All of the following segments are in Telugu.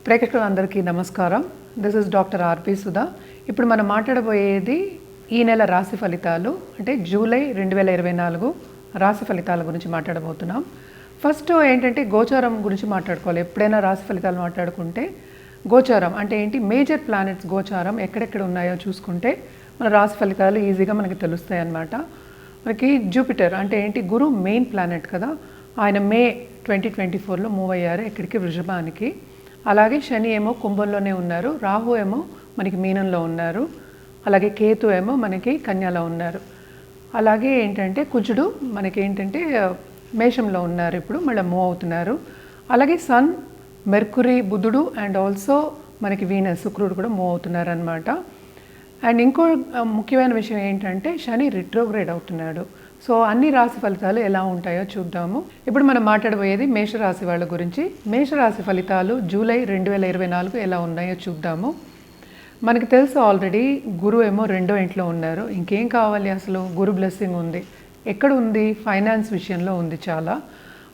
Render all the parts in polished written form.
ప్రేక్షకులందరికీ నమస్కారం. దిస్ ఇస్ డాక్టర్ ఆర్పి సుధా. ఇప్పుడు మనం మాట్లాడబోయేది ఈ నెల రాశి ఫలితాలు, అంటే జూలై 2024 రాశి ఫలితాల గురించి మాట్లాడబోతున్నాం. ఫస్ట్ ఏంటంటే గోచారం గురించి మాట్లాడుకోవాలి. ఎప్పుడైనా రాశి ఫలితాలు మాట్లాడుకుంటే గోచారం అంటే ఏంటి, మేజర్ ప్లానెట్స్ గోచారం ఎక్కడెక్కడ ఉన్నాయో చూసుకుంటే మన రాశి ఫలితాలు ఈజీగా మనకి తెలుస్తాయి అన్నమాట. మనకి జూపిటర్ అంటే ఏంటి, గురు మెయిన్ ప్లానెట్ కదా, ఆయన మే 2024లో మూవ్ అయ్యారు ఎక్కడికి, వృషభానికి. అలాగే శని ఏమో కుంభంలోనే ఉన్నారు, రాహు ఏమో మనకి మీనంలో ఉన్నారు, అలాగే కేతు ఏమో మనకి కన్యలో ఉన్నారు. అలాగే ఏంటంటే కుజుడు మనకి ఏంటంటే మేషంలో ఉన్నారు, ఇప్పుడు మళ్ళీ మూవ్ అవుతున్నారు. అలాగే సన్, మెర్కురీ, బుధుడు అండ్ ఆల్సో మనకి వీనస్, శుక్రుడు కూడా మూవ్ అవుతున్నారు అనమాట. అండ్ ఇంకో ముఖ్యమైన విషయం ఏంటంటే శని రిట్రోగ్రేడ్ అవుతున్నాడు. సో అన్ని రాశి ఫలితాలు ఎలా ఉంటాయో చూద్దాము. ఇప్పుడు మనం మాట్లాడబోయేది మేషరాశి వాళ్ళ గురించి. మేషరాశి ఫలితాలు జూలై 2024 ఎలా ఉన్నాయో చూద్దాము. మనకి తెలుసు ఆల్రెడీ గురు ఏమో 2వ ఇంట్లో ఉన్నారు. ఇంకేం కావాలి, అసలు గురు బ్లెస్సింగ్ ఉంది. ఎక్కడ ఉంది? ఫైనాన్స్ విషయంలో ఉంది చాలా,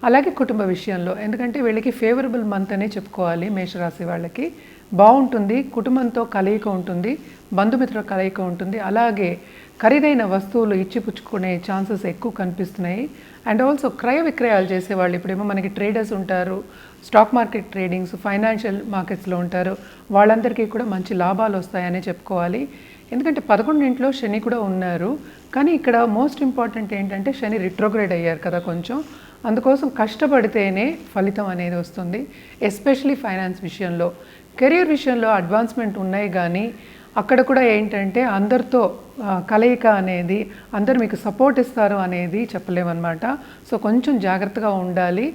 అలాగే కుటుంబ విషయంలో. ఎందుకంటే వీళ్ళకి ఫేవరబుల్ మంత్ అనే చెప్పుకోవాలి. మేషరాశి వాళ్ళకి బాగుంటుంది, కుటుంబంతో కలయిక ఉంటుంది, బంధుమిత్రుల కలయిక ఉంటుంది, అలాగే ఖరీదైన వస్తువులు ఇచ్చిపుచ్చుకునే ఛాన్సెస్ ఎక్కువ కనిపిస్తున్నాయి. అండ్ ఆల్సో క్రయ విక్రయాలు చేసేవాళ్ళు, ఇప్పుడేమో మనకి ట్రేడర్స్ ఉంటారు, స్టాక్ మార్కెట్ ట్రేడింగ్స్, ఫైనాన్షియల్ మార్కెట్స్లో ఉంటారు, వాళ్ళందరికీ కూడా మంచి లాభాలు వస్తాయనే చెప్పుకోవాలి. ఎందుకంటే 11వ ఇంట్లో శని కూడా ఉన్నారు. కానీ ఇక్కడ మోస్ట్ ఇంపార్టెంట్ ఏంటంటే శని రిట్రోగ్రేడ్ అయ్యారు కదా కొంచెం, అందుకోసం కష్టపడితేనే ఫలితం అనేది వస్తుంది. ఎస్పెషలీ ఫైనాన్స్ విషయంలో. కెరీర్ విషయంలో అడ్వాన్స్మెంట్ ఉన్నాయి, కానీ అక్కడ కూడా ఏంటంటే అందరితో కలయిక అనేది, అందరు మీకు సపోర్ట్ ఇస్తారు అనేది చెప్పలేమన్నమాట. సో కొంచెం జాగ్రత్తగా ఉండాలి.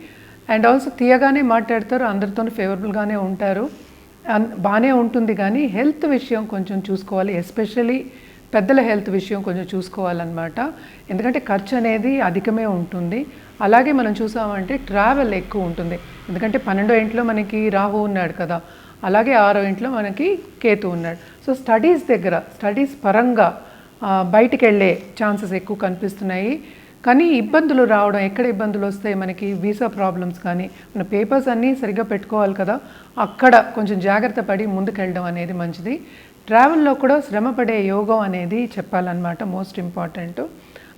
అండ్ ఆల్సో తీయగానే మాట్లాడతారు, అందరితో ఫేవరబుల్గానే ఉంటారు, బాగానే ఉంటుంది. కానీ హెల్త్ విషయం కొంచెం చూసుకోవాలి, ఎస్పెషలీ పెద్దల హెల్త్ విషయం కొంచెం చూసుకోవాలన్నమాట. ఎందుకంటే ఖర్చు అనేది అధికమే ఉంటుంది. అలాగే మనం చూసామంటే ట్రావెల్ ఎక్కువ ఉంటుంది. ఎందుకంటే 12వ ఇంట్లో మనకి రాహు ఉన్నాడు కదా, అలాగే 6వ ఇంట్లో మనకి కేతు ఉన్నాడు. సో స్టడీస్ పరంగా బయటికి వెళ్ళే ఛాన్సెస్ ఎక్కువ కనిపిస్తున్నాయి. కానీ ఇబ్బందులు రావడం, ఎక్కడ ఇబ్బందులు వస్తాయి మనకి, వీసా ప్రాబ్లమ్స్ కానీ, మన పేపర్స్ అన్నీ సరిగ్గా పెట్టుకోవాలి కదా, అక్కడ కొంచెం జాగ్రత్త పడి ముందుకెళ్ళడం అనేది మంచిది. ట్రావెల్లో కూడా శ్రమపడే యోగం అనేది చెప్పాలన్నమాట, మోస్ట్ ఇంపార్టెంట్.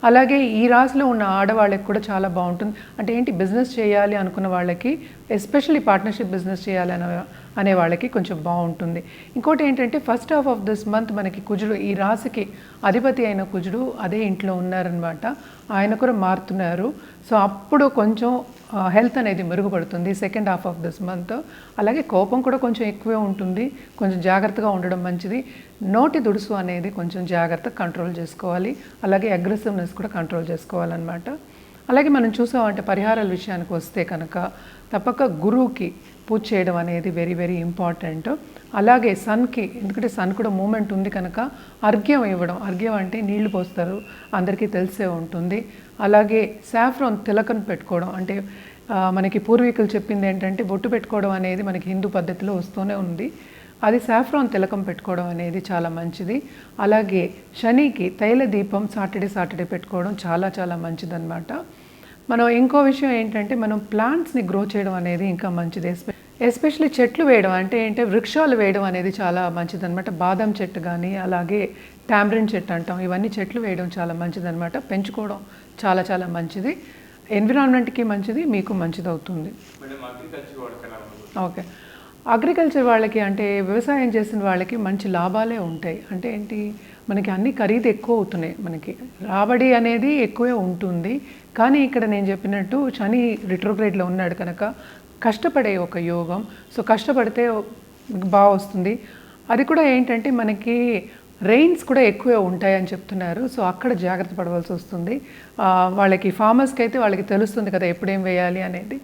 అలాగే ఈ రాశిలో ఉన్న ఆడవాళ్ళకి కూడా చాలా బాగుంటుంది. అంటే ఏంటి, బిజినెస్ చేయాలి అనుకున్న వాళ్ళకి, ఎస్పెషల్లీ పార్ట్నర్షిప్ బిజినెస్ చేయాలి అనే వాళ్ళకి కొంచెం బాగుంటుంది. ఇంకోటి ఏంటంటే first half of this month మనకి కుజుడు, ఈ రాశికి అధిపతి అయిన కుజుడు అదే ఇంట్లో ఉన్నారనమాట, ఆయన కూడా మారుతున్నారు. సో అప్పుడు కొంచెం హెల్త్ అనేది మెరుగుపడుతుంది second half of this month. అలాగే కోపం కూడా కొంచెం ఎక్కువే ఉంటుంది, కొంచెం జాగ్రత్తగా ఉండడం మంచిది. నోటి దుడుసు అనేది కొంచెం జాగ్రత్తగా కంట్రోల్ చేసుకోవాలి, అలాగే అగ్రెసివ్నెస్ కూడా కంట్రోల్ చేసుకోవాలన్నమాట. అలాగే మనం చూసామంటే పరిహారాల విషయానికి వస్తే కనుక తప్పక గురువుకి పూజ చేయడం అనేది వెరీ వెరీ ఇంపార్టెంట్. అలాగే సన్కి, ఎందుకంటే సన్ కూడా మూమెంట్ ఉంది కనుక అర్ఘ్యం ఇవ్వడం, అర్ఘ్యం అంటే నీళ్లు పోస్తారు, అందరికీ తెలిసే ఉంటుంది. అలాగే సాఫ్రాన్ తిలకం పెట్టుకోవడం, అంటే మనకి పూర్వీకులు చెప్పింది ఏంటంటే బొట్టు పెట్టుకోవడం అనేది మనకి హిందూ పద్ధతిలో వస్తూనే ఉంది, అది సాఫ్రాన్ తిలకం పెట్టుకోవడం అనేది చాలా మంచిది. అలాగే శనికి తైల దీపం సాటర్డే పెట్టుకోవడం చాలా చాలా మంచిదన్నమాట. మనం ఇంకో విషయం ఏంటంటే మనం ప్లాంట్స్ని గ్రో చేయడం అనేది ఇంకా మంచిది. ఎస్పెషల్లీ చెట్లు వేయడం, అంటే ఏంటంటే వృక్షాలు వేయడం అనేది చాలా మంచిదన్నమాట. బాదం చెట్టు కానీ, అలాగే టామరిన్ చెట్టు అంటాం, ఇవన్నీ చెట్లు వేయడం చాలా మంచిదన్నమాట. పెంచుకోవడం చాలా చాలా మంచిది, ఎన్విరాన్మెంట్కి మంచిది, మీకు మంచిది అవుతుంది. ఓకే, అగ్రికల్చర్ వాళ్ళకి, అంటే వ్యవసాయం చేసిన వాళ్ళకి మంచి లాభాలే ఉంటాయి. అంటే ఏంటి, మనకి అన్ని ఖరీదు ఎక్కువ అవుతున్నాయి, మనకి రాబడి అనేది ఎక్కువే ఉంటుంది. కానీ ఇక్కడ నేను చెప్పినట్టు శని రిట్రోగ్రేడ్లో ఉన్నాడు కనుక కష్టపడే ఒక యోగం. సో కష్టపడితే బాగా వస్తుంది. అది కూడా ఏంటంటే మనకి రెయిన్స్ కూడా ఎక్కువే ఉంటాయని చెప్తున్నారు. సో అక్కడ జాగ్రత్త పడవలసి వస్తుంది. వాళ్ళకి ఫార్మర్స్కి అయితే వాళ్ళకి తెలుస్తుంది కదా ఎప్పుడేం వేయాలి అనేది.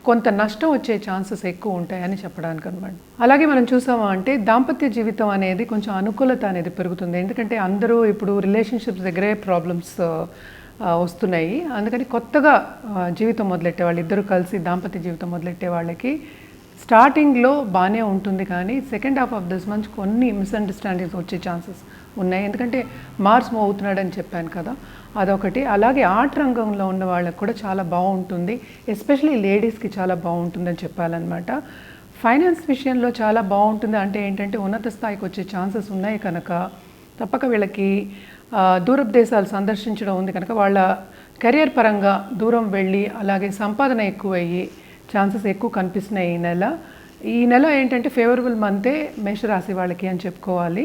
కొంత నష్టం వచ్చే ఛాన్సెస్ ఎక్కువ ఉంటాయని చెప్పడానికి అనమాట. అలాగే మనం చూసామా అంటే దాంపత్య జీవితం అనేది కొంచెం అనుకూలత అనేది పెరుగుతుంది. ఎందుకంటే అందరూ ఇప్పుడు రిలేషన్షిప్స్ దగ్గరే ప్రాబ్లమ్స్ వస్తున్నాయి. అందుకని కొత్తగా జీవితం మొదలెట్టే వాళ్ళు, ఇద్దరు కలిసి దాంపత్య జీవితం మొదలెట్టే వాళ్ళకి స్టార్టింగ్లో బాగానే ఉంటుంది, కానీ second half of this month కొన్ని మిస్అండర్స్టాండింగ్స్ వచ్చే ఛాన్సెస్ ఉన్నాయి. ఎందుకంటే మార్స్ మూవ్ అవుతున్నాడని చెప్పాను కదా, అదొకటి. అలాగే ఆర్ట్ రంగంలో ఉన్న వాళ్ళకి కూడా చాలా బాగుంటుంది, ఎస్పెషలీ లేడీస్కి చాలా బాగుంటుందని చెప్పాలన్నమాట. ఫైనాన్స్ విషయంలో చాలా బాగుంటుంది. అంటే ఏంటంటే ఉన్నత స్థాయికి వచ్చే ఛాన్సెస్ ఉన్నాయి కనుక తప్పక వీళ్ళకి దూరపు దేశాలు సందర్శించడం ఉంది కనుక వాళ్ళ కెరియర్ పరంగా దూరం వెళ్ళి అలాగే సంపాదన ఎక్కువయ్యి ఛాన్సెస్ ఎక్కువ కనిపిస్తున్నాయి ఈ నెల ఏంటంటే ఫేవరబుల్ మంతే మేషరాశి వాళ్ళకి అని చెప్పుకోవాలి.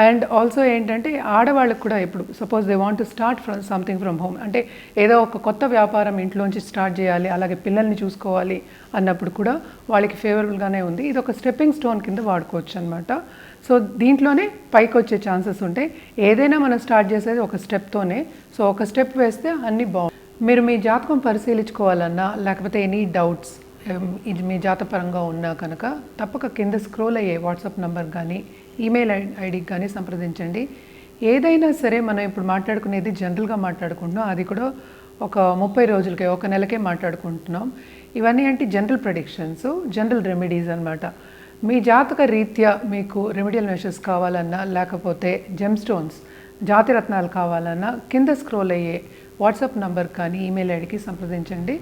అండ్ ఆల్సో ఏంటంటే ఆడవాళ్ళకి కూడా ఇప్పుడు suppose they want to start something from home, అంటే ఏదో ఒక కొత్త వ్యాపారం ఇంట్లోంచి స్టార్ట్ చేయాలి, అలాగే పిల్లల్ని చూసుకోవాలి అన్నప్పుడు కూడా వాళ్ళకి ఫేవరబుల్గానే ఉంది. ఇది ఒక స్టెప్పింగ్ స్టోన్ కింద వాడుకోవచ్చు అనమాట. సో దీంట్లోనే పైకి వచ్చే ఛాన్సెస్ ఉంటాయి. ఏదైనా మనం స్టార్ట్ చేసేది ఒక స్టెప్తోనే. సో ఒక స్టెప్ వేస్తే అన్నీ బాగుంది. మీరు మీ జాతకం పరిశీలించుకోవాలన్నా లేకపోతే ఎనీ డౌట్స్ ఇది మీ జాతపరంగా ఉన్నా కనుక తప్పక కింద స్క్రోల్ అయ్యే వాట్సాప్ నంబర్ కానీ ఈమెయిల్ ఐడికి కానీ సంప్రదించండి. ఏదైనా సరే మనం ఇప్పుడు మాట్లాడుకునేది జనరల్గా మాట్లాడుకుంటున్నాం, అది కూడా ఒక 30 రోజులకే, ఒక నెలకే మాట్లాడుకుంటున్నాం. ఇవన్నీ అంటే జనరల్ ప్రెడిక్షన్స్, జనరల్ రెమెడీస్ అనమాట. మీ జాతక రీత్యా మీకు రెమెడియల్ మెషర్స్ కావాలన్నా లేకపోతే జెమ్ స్టోన్స్ జాతిరత్నాలు కావాలన్నా కింద స్క్రోల్ అయ్యే వాట్సాప్ నంబర్ కానీ ఈమెయిల్ ఐడికి సంప్రదించండి.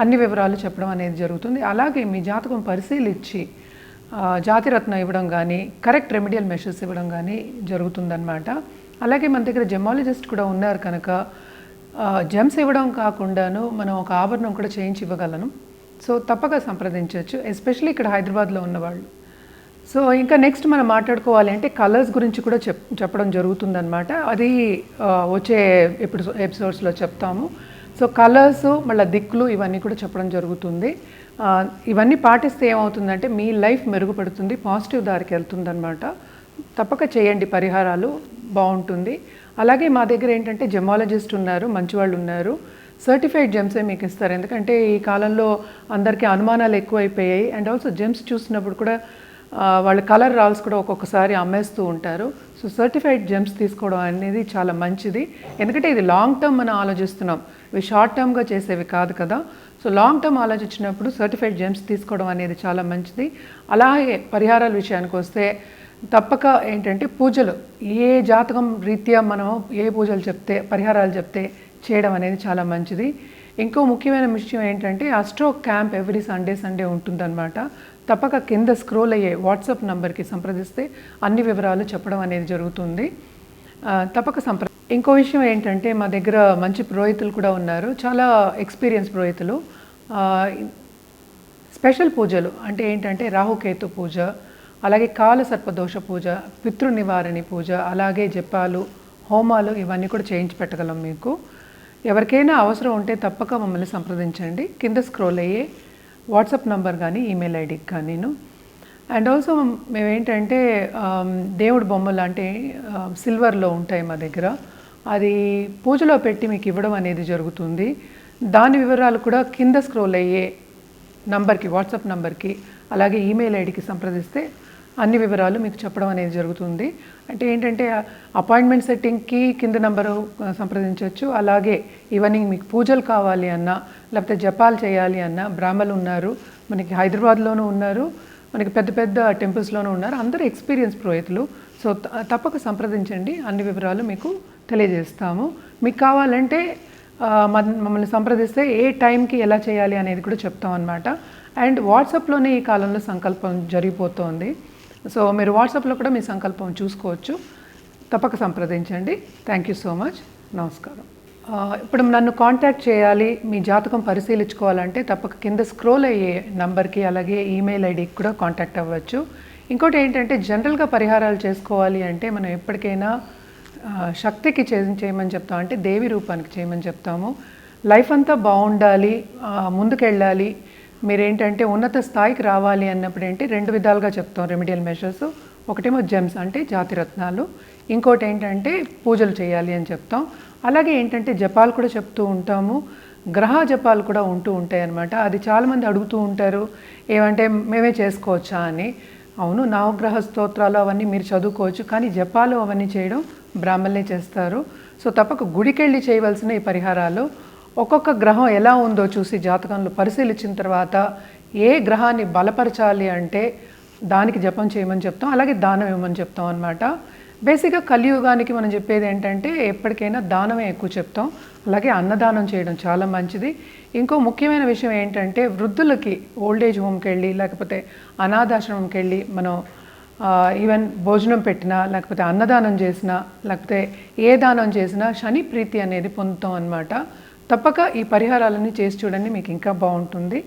అన్ని వివరాలు చెప్పడం అనేది జరుగుతుంది. అలాగే మీ జాతకం పరిశీలించి జాతిరత్నం ఇవ్వడం కానీ కరెక్ట్ రెమెడియల్ మెషర్స్ ఇవ్వడం కానీ జరుగుతుందన్నమాట. అలాగే మన దగ్గర జెమాలజిస్ట్ కూడా ఉన్నారు కనుక జెమ్స్ ఇవ్వడం కాకుండాను మనం ఒక ఆభరణం కూడా చేయించి ఇవ్వగలను. సో తప్పక సంప్రదించవచ్చు, ఎస్పెషల్లీ ఇక్కడ హైదరాబాద్లో ఉన్నవాళ్ళు. సో ఇంకా నెక్స్ట్ మనం మాట్లాడుకోవాలి అంటే కలర్స్ గురించి కూడా చెప్పడం జరుగుతుందన్నమాట. అది వచ్చే ఎపిసోడ్స్లో చెప్తాము. సో కలర్స్ మళ్ళీ దిక్కులు ఇవన్నీ కూడా చెప్పడం జరుగుతుంది. ఇవన్నీ పాటిస్తే ఏమవుతుందంటే మీ లైఫ్ మెరుగుపడుతుంది, పాజిటివ్ దారికి వెళ్తుందన్నమాట. తప్పక చేయండి, పరిహారాలు బాగుంటుంది. అలాగే మా దగ్గర ఏంటంటే జెమాలజిస్ట్ ఉన్నారు, మంచి వాళ్ళు ఉన్నారు. సర్టిఫైడ్ జెమ్సే మీకు ఇస్తారు. ఎందుకంటే ఈ కాలంలో అందరికీ అనుమానాలు ఎక్కువైపోయాయి. అండ్ ఆల్సో జెమ్స్ చూసినప్పుడు కూడా వాళ్ళ కలర్ రాల్స్ కూడా ఒక్కొక్కసారి అమ్మేస్తూ ఉంటారు. సో సర్టిఫైడ్ జెమ్స్ తీసుకోవడం అనేది చాలా మంచిది. ఎందుకంటే ఇది లాంగ్ టర్మ్ మనం ఆలోచిస్తున్నాం, ఇవి షార్ట్ టర్మ్గా చేసేవి కాదు కదా. సో లాంగ్ టర్మ్ ఆలోచించినప్పుడు సర్టిఫైడ్ జెమ్స్ తీసుకోవడం అనేది చాలా మంచిది. అలాగే పరిహారాల విషయానికి వస్తే తప్పక ఏంటంటే పూజలు ఏ జాతకం రీత్యా మనం ఏ పూజలు చెప్తే పరిహారాలు చెప్తే చేయడం అనేది చాలా మంచిది. ఇంకో ముఖ్యమైన విషయం ఏంటంటే అస్ట్రో క్యాంప్ ఎవ్రీ సండే ఉంటుందన్నమాట. తప్పక కింద స్క్రోల్ అయ్యే వాట్సాప్ నంబర్కి సంప్రదిస్తే అన్ని వివరాలు చెప్పడం అనేది జరుగుతుంది. తప్పక ఇంకో విషయం ఏంటంటే మా దగ్గర మంచి పురోహితులు కూడా ఉన్నారు, చాలా ఎక్స్పీరియన్స్ పురోహితులు. స్పెషల్ పూజలు అంటే ఏంటంటే రాహుకేతు పూజ, అలాగే కాల సర్పదోష పూజ, పితృ నివారణి పూజ, అలాగే జపాలు, హోమాలు ఇవన్నీ కూడా చేయించి పెట్టగలం మీకు. ఎవరికైనా అవసరం ఉంటే తప్పక మమ్మల్ని సంప్రదించండి. కింద స్క్రోల్ అయ్యే వాట్సాప్ నంబర్ కానీ ఈమెయిల్ ఐడికి కానీ. అండ్ ఆల్సో మేమేంటంటే దేవుడి బొమ్మలు అంటే సిల్వర్లో ఉంటాయి మా దగ్గర, అది పూజలో పెట్టి మీకు ఇవ్వడం అనేది జరుగుతుంది. దాని వివరాలు కూడా కింద స్క్రోల్ అయ్యే నంబర్కి, వాట్సాప్ నంబర్కి అలాగే ఈమెయిల్ ఐడికి సంప్రదిస్తే అన్ని వివరాలు మీకు చెప్పడం అనేది జరుగుతుంది. అంటే ఏంటంటే అపాయింట్మెంట్ సెట్టింగ్కి కింద నెంబరు సంప్రదించవచ్చు. అలాగే ఈవినింగ్ మీకు పూజలు కావాలి అన్నా లేకపోతే జపాలు చేయాలి అన్నా బ్రాహ్మలు ఉన్నారు, మనకి హైదరాబాద్లోనూ ఉన్నారు, మనకి పెద్ద పెద్ద టెంపుల్స్లోనూ ఉన్నారు, అందరూ ఎక్స్పీరియన్స్ పురోహితులు. సో తప్పక సంప్రదించండి, అన్ని వివరాలు మీకు తెలియజేస్తాము. మీకు కావాలంటే మమ్మల్ని సంప్రదిస్తే ఏ టైంకి ఎలా చేయాలి అనేది కూడా చెప్తాం అన్నమాట. అండ్ వాట్సాప్లోనే ఈ కాలంలో సంకల్పం జరిగిపోతుంది. సో మీరు వాట్సాప్లో కూడా మీ సంకల్పం చూసుకోవచ్చు. తప్పక సంప్రదించండి. Thank you so much. నమస్కారం. ఇప్పుడు నన్ను కాంటాక్ట్ చేయాలి, మీ జాతకం పరిశీలించుకోవాలంటే తప్పక కింద స్క్రోల్ అయ్యే నంబర్కి అలాగే ఈమెయిల్ ఐడికి కూడా కాంటాక్ట్ అవ్వచ్చు. ఇంకోటి ఏంటంటే జనరల్గా పరిహారాలు చేసుకోవాలి అంటే మనం ఎప్పటికైనా శక్తికి చేయమని చెప్తాం, అంటే దేవి రూపానికి చేయమని చెప్తాము. లైఫ్ అంతా బాగుండాలి, ముందుకెళ్ళాలి, మీరేంటంటే ఉన్నత స్థాయికి రావాలి అన్నప్పుడు ఏంటి 2 విధాలుగా చెప్తాం రెమెడియల్ మెషర్స్. ఒకటేమో జెమ్స్ అంటే జాతిరత్నాలు, ఇంకోటి ఏంటంటే పూజలు చేయాలి అని చెప్తాం. అలాగే ఏంటంటే జపాలు కూడా చెప్తూ ఉంటాము, గ్రహ జపాలు కూడా ఉంటూ ఉంటాయి అన్నమాట. అది చాలామంది అడుగుతూ ఉంటారు, ఏమంటే మేమే చేసుకోవచ్చా అని. అవును, నవగ్రహ స్తోత్రాలు అవన్నీ మీరు చదువుకోవచ్చు, కానీ జపాలు అవన్నీ చేయడం బ్రాహ్మణులే చేస్తారు. సో తప్పక గుడికెళ్ళి చేయవలసిన ఈ పరిహారాలు ఒక్కొక్క గ్రహం ఎలా ఉందో చూసి జాతకంలో పరిశీలించిన తర్వాత ఏ గ్రహాన్ని బలపరచాలి అంటే దానికి జపం చేయమని చెప్తాం, అలాగే దానం ఇవ్వమని చెప్తాం అన్నమాట. బేసిక్గా కలియుగానికి మనం చెప్పేది ఏంటంటే ఎప్పటికైనా దానమే ఎక్కువ చెప్తాం. అలాగే అన్నదానం చేయడం చాలా మంచిది. ఇంకో ముఖ్యమైన విషయం ఏంటంటే వృద్ధులకి ఓల్డ్ ఏజ్ హోమ్కి వెళ్ళి లేకపోతే అనాథాశ్రమంకి వెళ్ళి మనం ఈవెన్ భోజనం పెట్టినా లేకపోతే అన్నదానం చేసినా లేకపోతే ఏ దానం చేసినా శని ప్రీతి అనేది పొందుతాం అన్నమాట. తప్పక ఈ పరిహారాలన్నీ చేసి చూడండి, మీకు ఇంకా బాగుంటుంది.